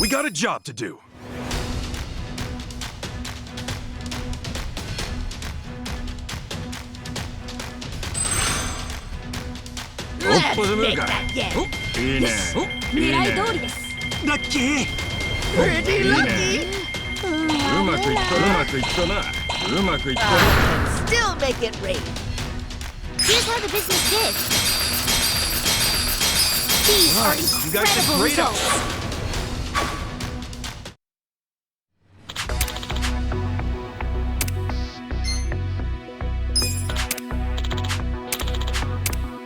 We got a job to do. Let's make that yes. いいね。狙い通りです。ラッキー。Pretty lucky. うまくいったな。Still make it rain. Here's how the business did. These are incredible results.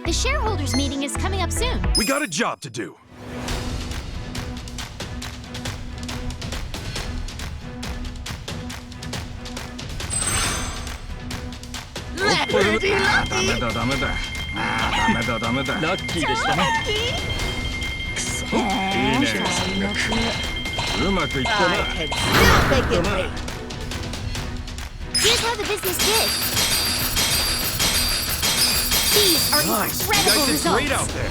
The shareholders meeting is coming up soon. We got a job to do. Pretty lucky. ダメだ。ラッキーでしたね。くそ。いいね。うまくいったな。I can still make it rain. Here's how the business did. These are Nice. You guys incredible did great out results. there.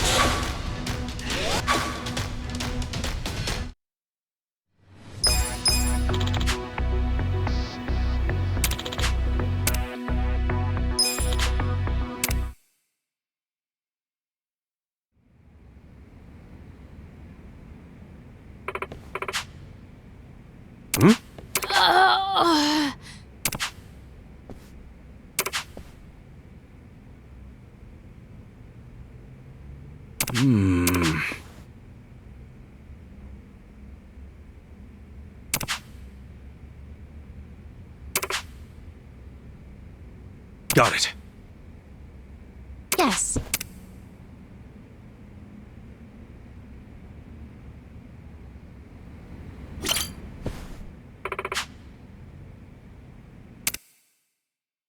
Got it. Yes.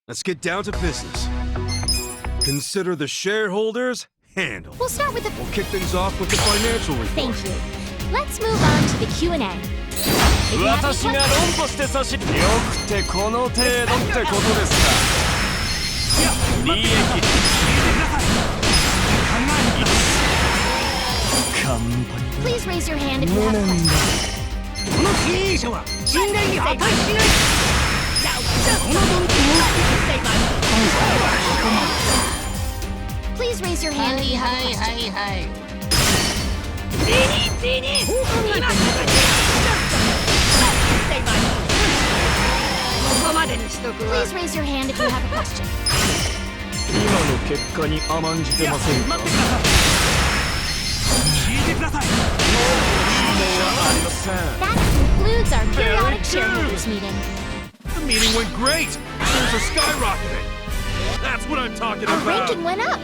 Let's get down to business. Consider the shareholders handled. We'll start with the... We'll kick things off with the financial report. Thank you. Let's move on to the Q&A. If you have any 私が論 questions, として差しよくてこの程度ってことですか利益カンパニー please raise your hand if you have a question. この経営者は信頼に値しない。このドンキも Please raise your hand if you have a question. ここまでにしとくわ。 Please raise your hand if you have a question. 今の結果に甘んじてませんか待ってください。聞いてください。 That concludes our periodic shareholders meeting. The meeting went great. Shares are skyrocketing. That's what I'm talking Our about. ranking went up.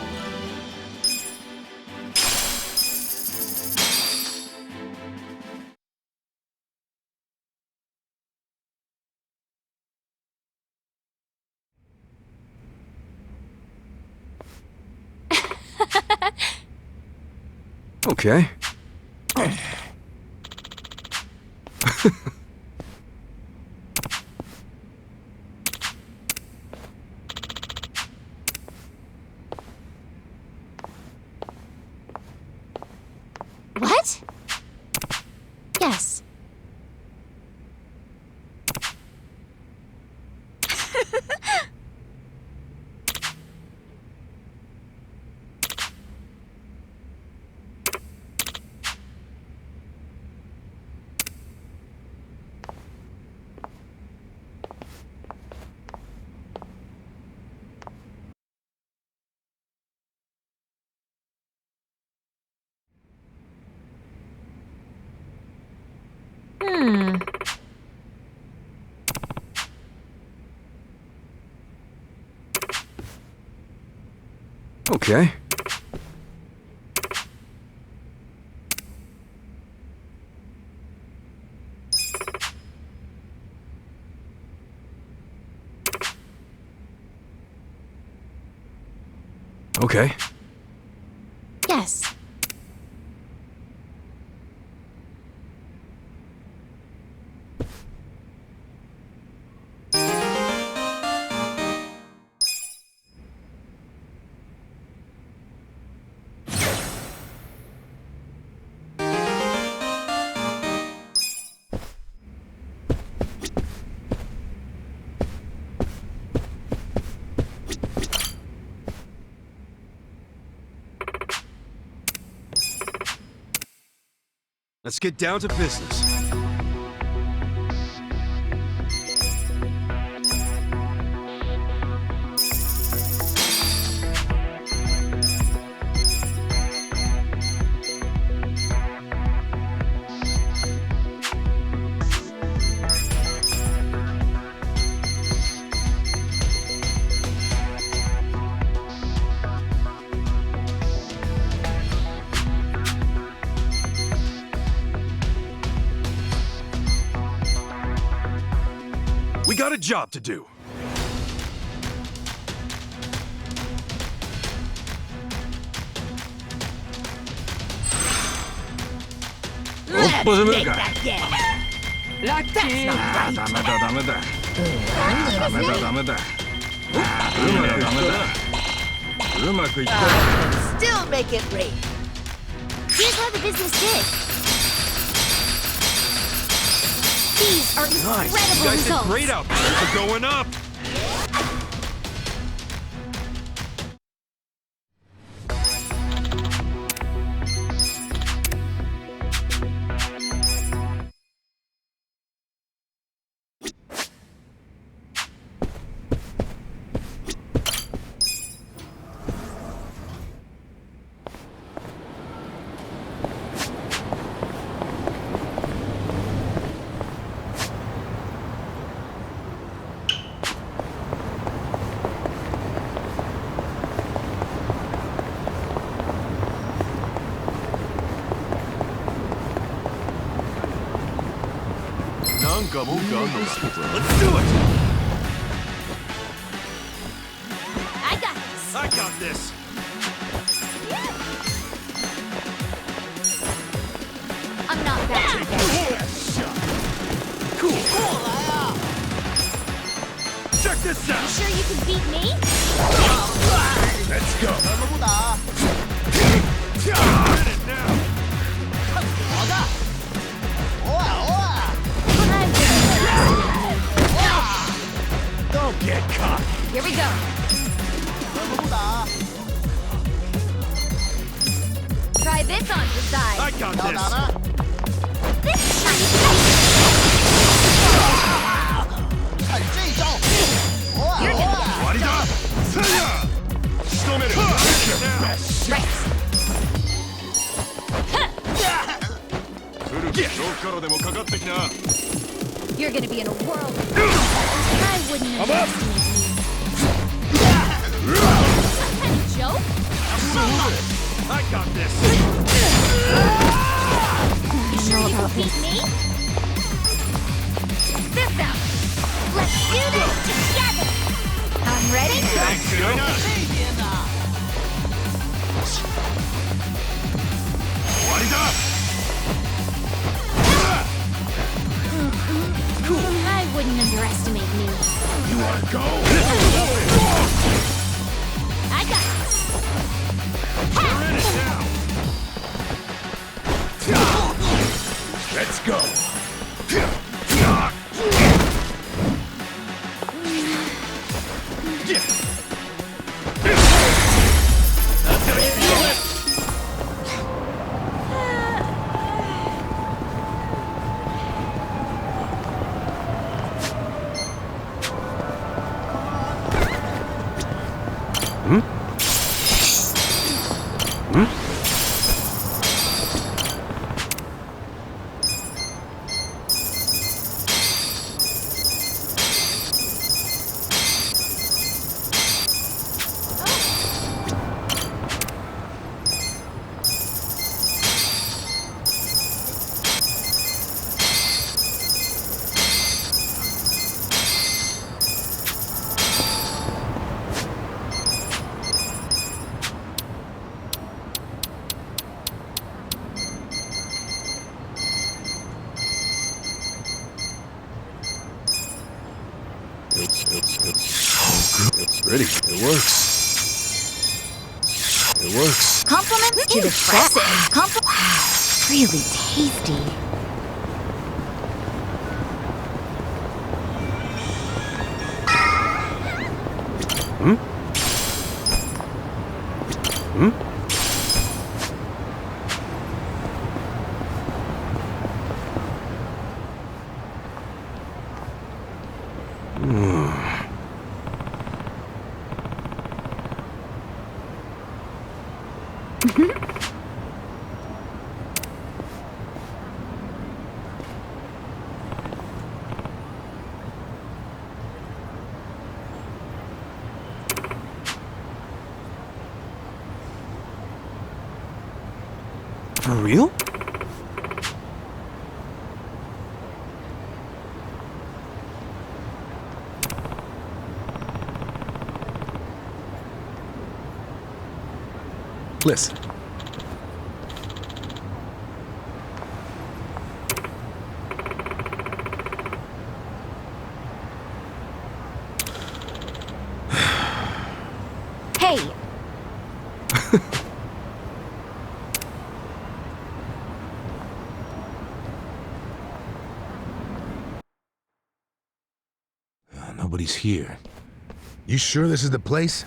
Okay. What? Yes. Okay. Okay. Yes. Let's get down to business. We got a job to do.おっぽずむ Take か that down. ダメだダメだダメだダメだうまくダメだうまくいった Still make it rain. Here's how the business did. These are Nice. You incredible guys did results. great out there. We're going up. Let's do it. I got this. I got this. I'm not bad. Cool. Check this out. Sure you can beat me? Let's go. Get it now. Don't get caught. Here we go. Try this on the side. I got this. This time. You're gonna What is up? Stomach. right. 古きロッカロでもかかってきな。 You're gonna be in a world of I wouldn't underestimate you. Some kind of joke? I got this. You sure you can beat me? This out. Let's do this together. I'm ready. Thanks, What is up? I wouldn't underestimate me. You wanna go? I got this. We're in it now. Let's go. It's ready. It works. It works. Compliments to the press. Really tasty. real? Listen. Hey! Nobody's here. You sure this is the place?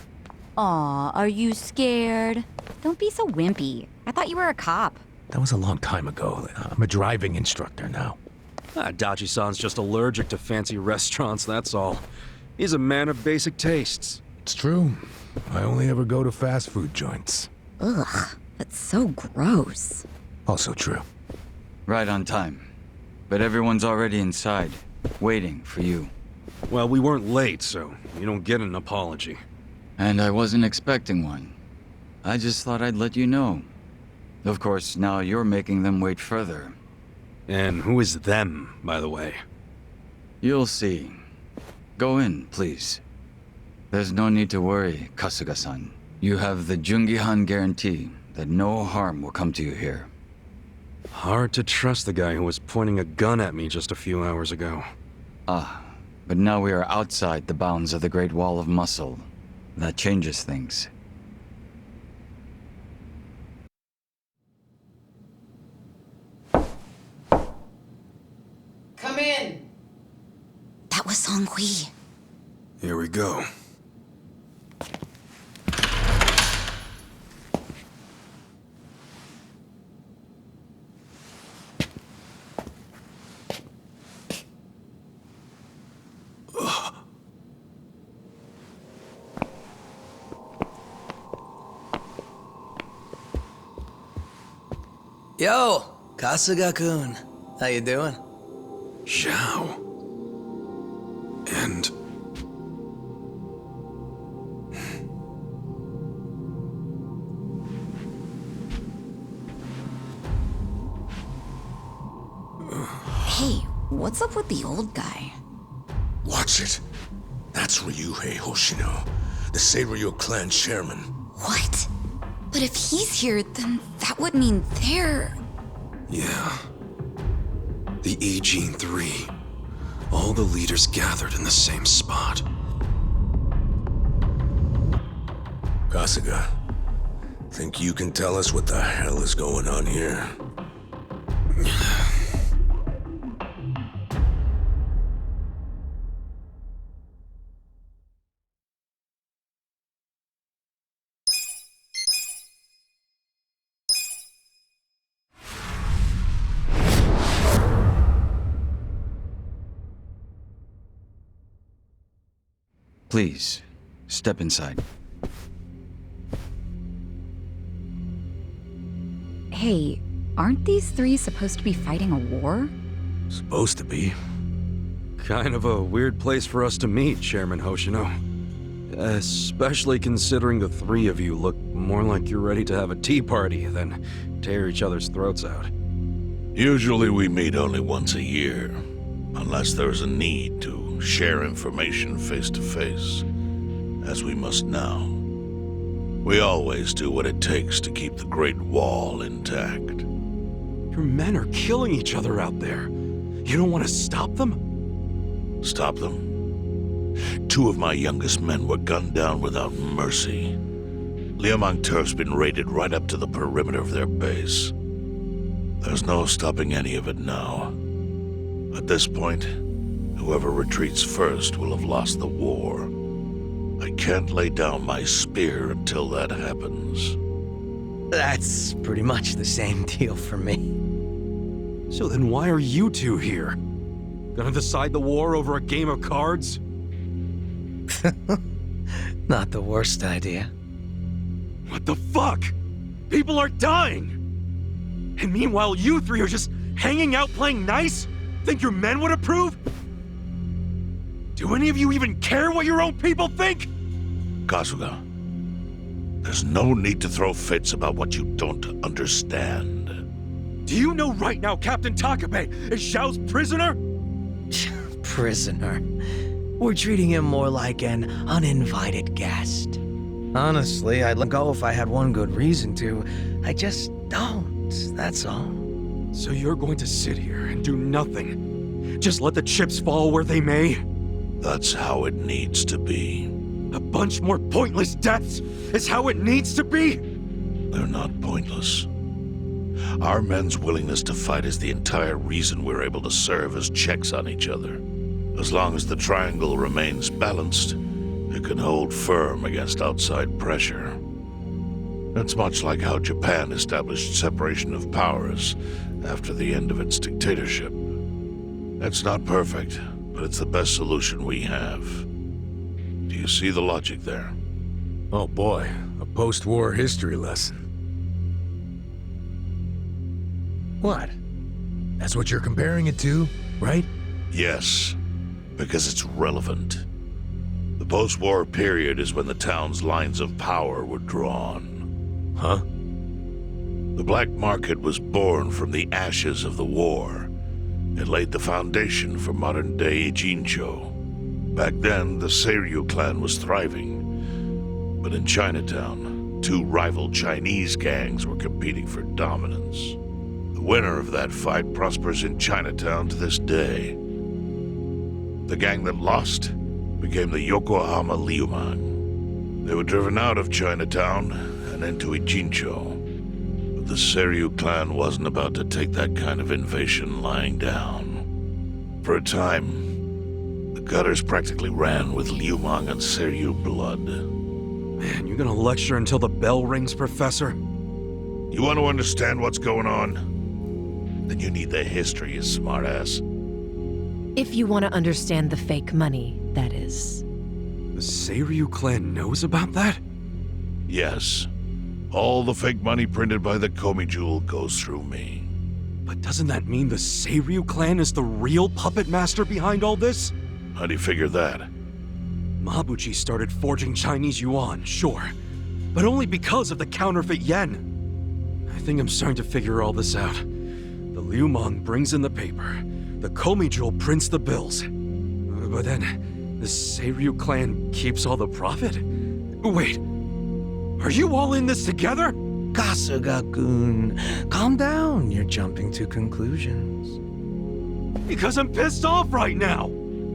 Aw, are you scared? Don't be so wimpy. I thought you were a cop. That was a long time ago. I'm a driving instructor now. Dachi-san's just allergic to fancy restaurants, that's all. He's a man of basic tastes. It's true. I only ever go to fast food joints. Ugh, that's so gross. Also true. Right on time. But everyone's already inside, waiting for you. Well, we weren't late, so you don't get an apology. And I wasn't expecting one. I just thought I'd let you know. Of course, now you're making them wait further. And who is them, by the way? You'll see. Go in, please. There's no need to worry, Kasuga-san. You have the Jungihan guarantee that no harm will come to you here. Hard to trust the guy who was pointing a gun at me just a few hours ago. But now we are outside the bounds of the Great Wall of Muscle. That changes things. Come in. That was Song Hui. Here we go. Yo, Kasuga-kun. How you doing? Zhao. And... Hey, what's up with the old guy? Watch it. That's Ryuhei Hoshino, the Seiryu clan chairman. What? But if he's here, then that would mean they're... yeah. The E-Gene 3. All the leaders gathered in the same spot. Kasuga, think you can tell us what the hell is going on here? Please, step inside. Hey, aren't these three supposed to be fighting a war? Supposed to be. Kind of a weird place for us to meet, Chairman Hoshino. Especially considering the three of you look more like you're ready to have a tea party than tear each other's throats out. Usually we meet only once a year, unless there's a need to share information face to face, as we must now. We always do what it takes to keep the Great Wall intact. Your men are killing each other out there. You don't want to stop them? Stop them? 2 of my youngest men were gunned down without mercy. Liamang Turf's been raided right up to the perimeter of their base. There's no stopping any of it now. At this point, whoever retreats first will have lost the war. I can't lay down my spear until that happens. That's pretty much the same deal for me. So then why are you two here? Gonna decide the war over a game of cards? Not the worst idea. What the fuck? People are dying! And meanwhile you three are just hanging out playing nice? Think your men would approve? Do any of you even care what your own people think? Kasuga, there's no need to throw fits about what you don't understand. Do you know right now Captain Takabe is Xiao's prisoner? Prisoner. We're treating him more like an uninvited guest. Honestly, I'd let go if I had one good reason to. I just don't, that's all. So you're going to sit here and do nothing? Just let the chips fall where they may? That's how it needs to be. A bunch more pointless deaths is how it needs to be? They're not pointless. Our men's willingness to fight is the entire reason we're able to serve as checks on each other. As long as the triangle remains balanced, it can hold firm against outside pressure. It's much like how Japan established separation of powers after the end of its dictatorship. It's not perfect, but it's the best solution we have. Do you see the logic there? Oh boy, a post-war history lesson. What? That's what you're comparing it to, right? Yes, because it's relevant. The post-war period is when the town's lines of power were drawn. Huh? The black market was born from the ashes of the war. It laid the foundation for modern-day Jincho. Back then, the Seiryu clan was thriving. But in Chinatown, two rival Chinese gangs were competing for dominance. The winner of that fight prospers in Chinatown to this day. The gang that lost became the Yokohama Liumang. They were driven out of Chinatown and into Ijincho. But the Seiryu clan wasn't about to take that kind of invasion lying down. For a time, the gutters practically ran with Liumang and Seiryu blood. Man, you gonna lecture until the bell rings, Professor? You want to understand what's going on? Then you need the history, you smartass. If you want to understand the fake money, that is. The Seiryu clan knows about that? Yes. All the fake money printed by the Komi Jewel goes through me. But doesn't that mean the Seiryu clan is the real puppet master behind all this? How do you figure that? Mabuchi started forging Chinese yuan, sure. But only because of the counterfeit yen. I think I'm starting to figure all this out. The Liumang brings in the paper. The Komi Jewel prints the bills. But then, the Seiryu clan keeps all the profit? Wait, are you all in this together? Kasuga-kun, calm down. You're jumping to conclusions. Because I'm pissed off right now.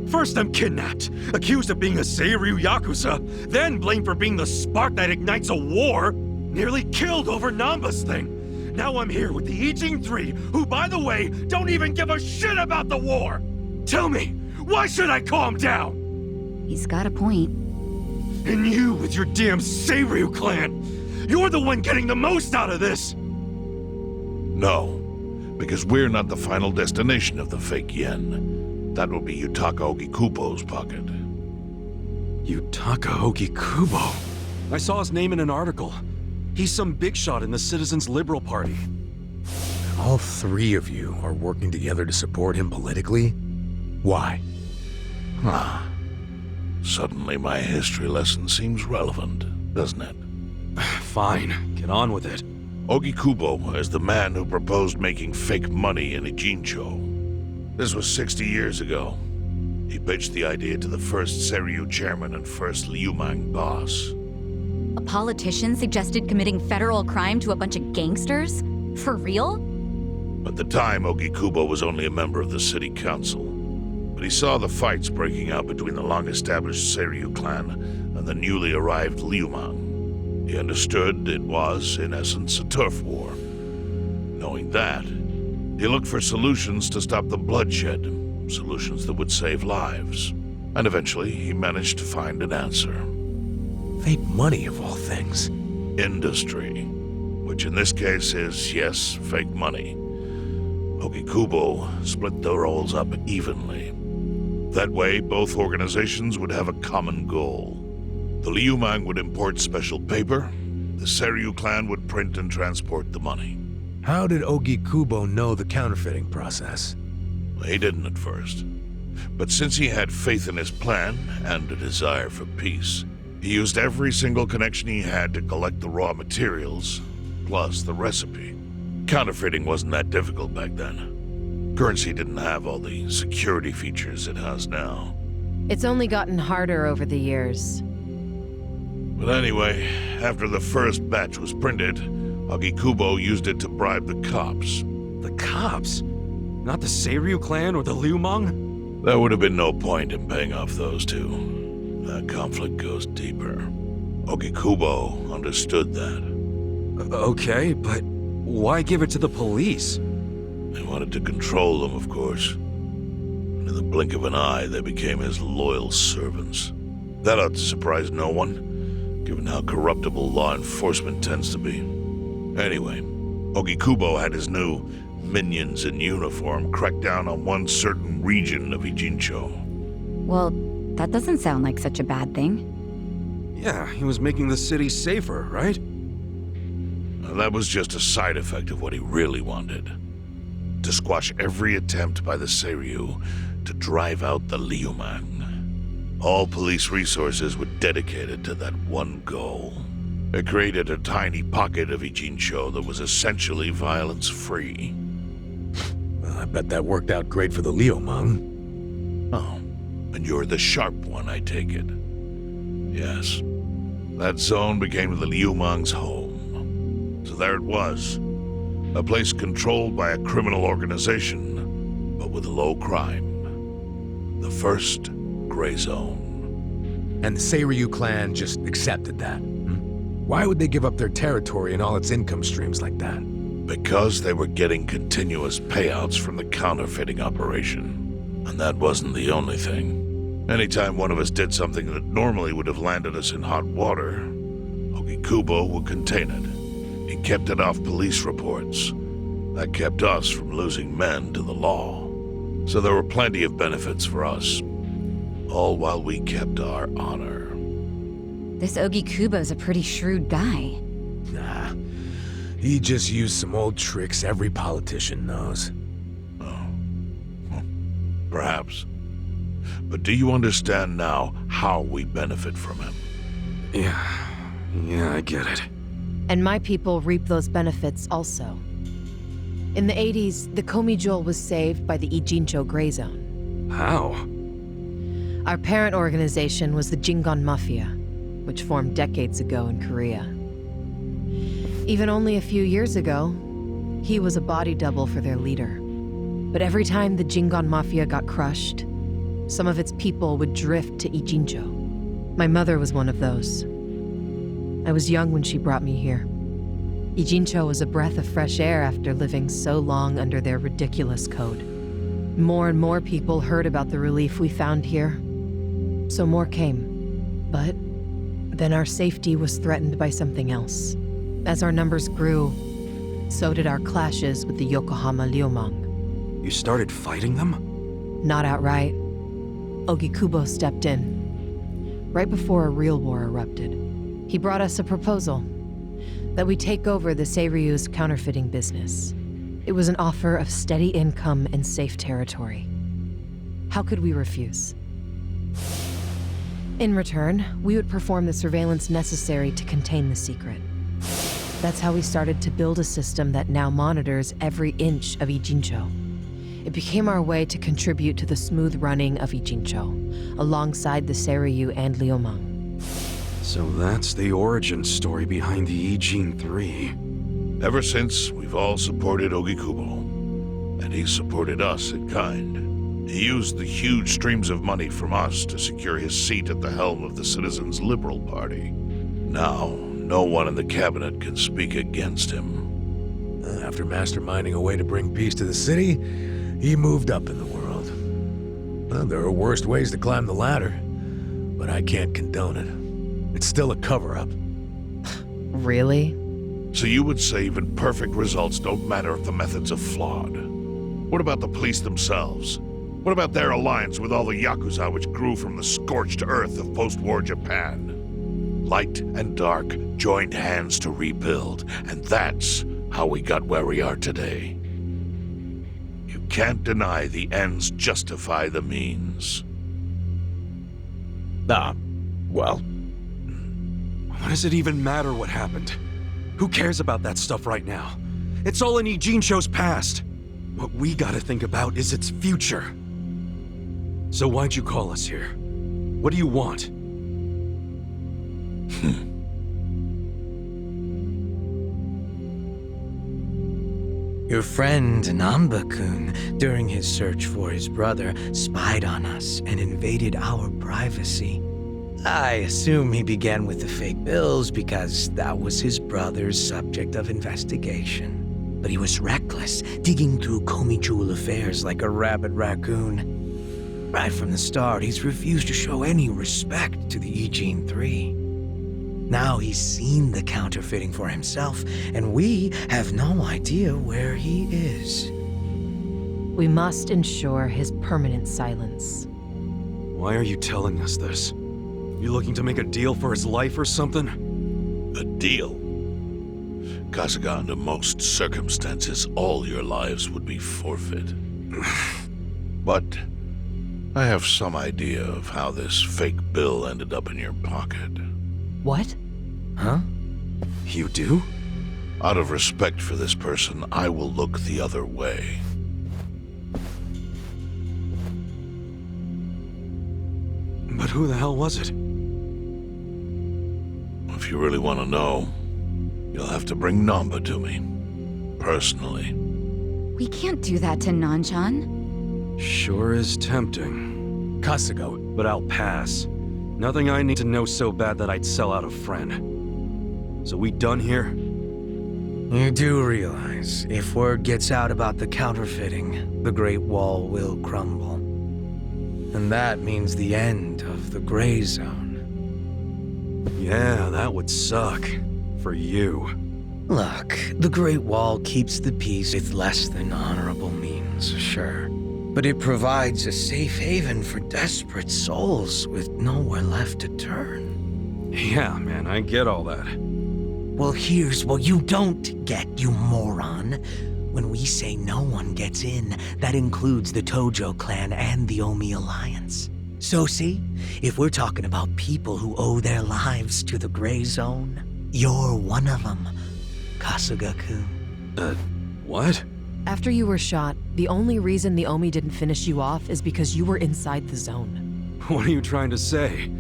First I'm kidnapped, accused of being a Seiryu Yakuza, then blamed for being the spark that ignites a war, nearly killed over Namba's thing. Now I'm here with the Ijing Three, who, by the way, don't even give a shit about the war! Tell me, why should I calm down? He's got a point. And you with your damn Seiryu clan! You're the one getting the most out of this! No, because we're not the final destination of the fake yen. That will be Yutaka Ogikubo's pocket. Yutaka Ogikubo? I saw his name in an article. He's some big shot in the Citizens Liberal Party. All three of you are working together to support him politically? Why? Huh. Suddenly my history lesson seems relevant, doesn't it? Fine, get on with it. Ogikubo is the man who proposed making fake money in Ijincho. This was 60 years ago. He pitched the idea to the first Seiryu chairman and first Liumang boss. A politician suggested committing federal crime to a bunch of gangsters? For real? At the time, Ogikubo was only a member of the city council. But he saw the fights breaking out between the long-established Seiryu clan and the newly arrived Liumang. He understood it was, in essence, a turf war. Knowing that, he looked for solutions to stop the bloodshed, solutions that would save lives. And eventually, he managed to find an answer. Fake money, of all things. Industry, which in this case is, yes, fake money. Ogikubo split the roles up evenly. That way, both organizations would have a common goal. The Liumang would import special paper, the Seiryu clan would print and transport the money. How did Ogikubo know the counterfeiting process? He didn't at first. But since he had faith in his plan and a desire for peace, he used every single connection he had to collect the raw materials, plus the recipe. Counterfeiting wasn't that difficult back then. Currency didn't have all the security features it has now. It's only gotten harder over the years. But anyway, after the first batch was printed, Ogikubo used it to bribe the cops. The cops? Not the Seiryu clan or the Liumang? There would have been no point in paying off those two. That conflict goes deeper. Ogikubo understood that. Okay, but why give it to the police? They wanted to control them, of course. And in the blink of an eye, they became his loyal servants. That ought to surprise no one, given how corruptible law enforcement tends to be. Anyway, Ogikubo had his new minions in uniform crack down on one certain region of Ijincho. Well, that doesn't sound like such a bad thing. Yeah, he was making the city safer, right? Now, that was just a side effect of what he really wanted. To squash every attempt by the Seiryu to drive out the Liumang. All police resources were dedicated to that one goal. It created a tiny pocket of Ijincho that was essentially violence-free. Well, I bet that worked out great for the Liumang. Oh, and you're the sharp one, I take it. Yes. That zone became the Liumang's home. So there it was. A place controlled by a criminal organization, but with low crime. The first gray zone. And the Seiryu clan just accepted that. Why would they give up their territory and all its income streams like that? Because they were getting continuous payouts from the counterfeiting operation. And that wasn't the only thing. Anytime one of us did something that normally would have landed us in hot water, Ogikubo would contain it. He kept it off police reports. That kept us from losing men to the law. So there were plenty of benefits for us. All while we kept our honor. This Ogikubo's a pretty shrewd guy. Nah. He just used some old tricks every politician knows. Oh. Well, perhaps. But do you understand now how we benefit from him? Yeah, I get it. And my people reap those benefits also. In the 80s, the Komijol was saved by the Ijincho Gray Zone. How? Our parent organization was the Jingon Mafia, which formed decades ago in Korea. Even only a few years ago, he was a body double for their leader. But every time the Jingon Mafia got crushed, some of its people would drift to Ijincho. My mother was one of those. I was young when she brought me here. Ijincho was a breath of fresh air after living so long under their ridiculous code. More and more people heard about the relief we found here, so more came. But then our safety was threatened by something else. As our numbers grew, so did our clashes with the Yokohama Liumang. You started fighting them? Not outright. Ogikubo stepped in, right before a real war erupted. He brought us a proposal, that we take over the Seiryu's counterfeiting business. It was an offer of steady income and safe territory. How could we refuse? In return, we would perform the surveillance necessary to contain the secret. That's how we started to build a system that now monitors every inch of Ijincho. It became our way to contribute to the smooth running of Ijincho, alongside the Seiryu and Liumang. So that's the origin story behind the Ijin 3. Ever since, we've all supported Ogikubo. And he supported us in kind. He used the huge streams of money from us to secure his seat at the helm of the Citizens' Liberal Party. Now, no one in the cabinet can speak against him. After masterminding a way to bring peace to the city, he moved up in the world. Well, there are worse ways to climb the ladder, but I can't condone it. It's still a cover-up. Really? So you would say even perfect results don't matter if the methods are flawed? What about the police themselves? What about their alliance with all the Yakuza which grew from the scorched earth of post-war Japan? Light and dark joined hands to rebuild, and that's how we got where we are today. You can't deny the ends justify the means. Well, What does it even matter what happened? Who cares about that stuff right now? It's all in Ijincho's past. What we gotta think about is its future. So why'd you call us here? What do you want? Your friend Namba-kun, during his search for his brother, spied on us and invaded our privacy. I assume he began with the fake bills because that was his brother's subject of investigation. But he was reckless, digging through Komi Jewel affairs like a rabid raccoon. Right from the start, he's refused to show any respect to the Ijin 3. Now he's seen the counterfeiting for himself, and we have no idea where he is. We must ensure his permanent silence. Why are you telling us this? You looking to make a deal for his life or something? A deal? Kasuga, under most circumstances, all your lives would be forfeit. But I have some idea of how this fake bill ended up in your pocket. What? Huh? You do? Out of respect for this person, I will look the other way. But who the hell was it? If you really want to know, you'll have to bring Namba to me. Personally. We can't do that to Nanchan. Sure is tempting. Kasuga, But I'll pass. Nothing I need to know so bad that I'd sell out a friend. So we done here? You do realize, if word gets out about the counterfeiting, the Great Wall will crumble. And that means the end of the Gray Zone. Yeah, that would suck. For you. Look, the Great Wall keeps the peace with less than honorable means, sure. But it provides a safe haven for desperate souls with nowhere left to turn. Yeah, man, I get all that. Well, here's what you don't get, you moron. When we say no one gets in, that includes the Tojo clan and the Omi Alliance. So see, if we're talking about people who owe their lives to the Gray Zone, you're one of them, Kasuga-kun. What? After you were shot, the only reason the Omi didn't finish you off is because you were inside the zone. What are you trying to say?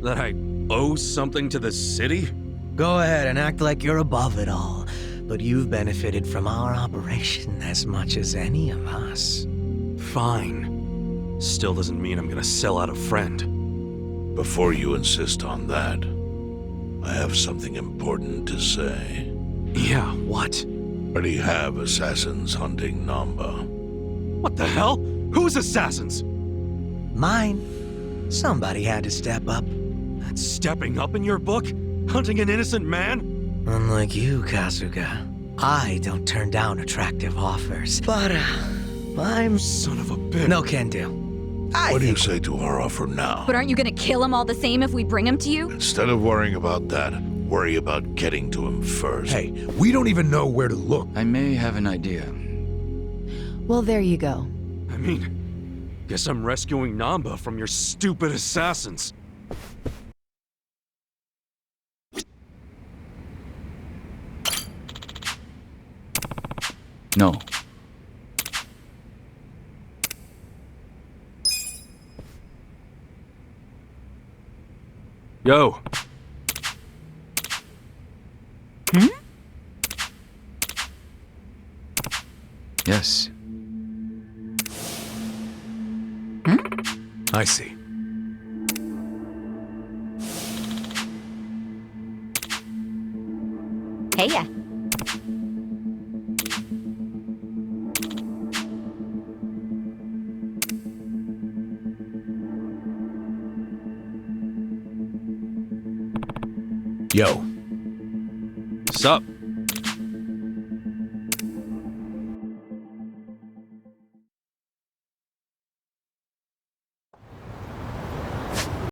That I owe something to the city? Go ahead and act like you're above it all, but you've benefited from our operation as much as any of us. Fine. Still doesn't mean I'm gonna sell out a friend. Before you insist on that, I have something important to say. Yeah, what? Already have assassins hunting Namba. What the hell? Who's assassins? Mine. Somebody had to step up. That's stepping up in your book? Hunting an innocent man? Unlike you, Kasuga, I don't turn down attractive offers. But, I'm... Son of a bitch. No can do. What do you say to our offer now? But aren't you gonna kill him all the same if we bring him to you? Instead of worrying about that, worry about getting to him first. hey, we don't even know where to look. I may have an idea. Well, there you go. I mean, guess I'm rescuing Namba from your stupid assassins. No. Yo. Yes. I see. Hey ya. Yo, Sup?